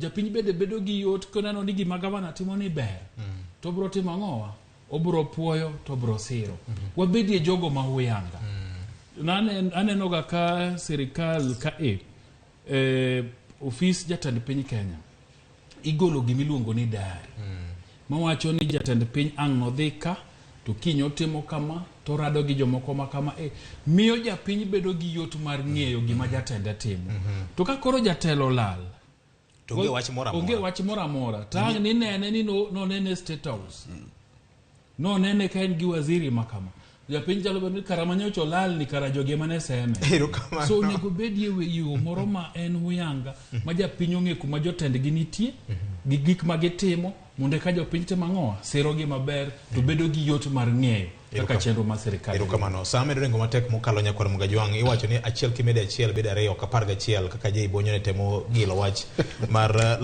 japiny bedo gi yot koneno ni gima gavana timo ni ber. To bro timo ang'owa? Obro puoyo to bro siro. Wabedie jogo ma huyanga. Aneno ga ka sirikal ka ofis jatend piny Kenya igolo gimiluongo ni dari. Mawacho ni jatend piny ang' nodhi ka to kinyo timo kama to rado gi jomoko ma kama miyo japiny bedo gi yot mar ng'eyo gima jatende timo. To ka koro jatelo lal to onge wach moro amora tang' ni nene ni no nene State House. No nene ka en gi waziri makama. Japiny jalo bedo karamanyocho lal ni kara joge mane seme. So nego bedie yo moro ma en huyanga ma japiny ong'e kuma jotendgi nitie gi gik ma gitimo mondo ka jopiny timo ang'owa siro gi maber to bedo gi yot mar ng'eyo kaka chenro mar sirikal. Erokamano. Sama rengo matek mokalo nyakor Mugajwang' iwacho ni achiel kimede achiel bedo ariyo 11 kaka Bonyo ne temo gilo wach mar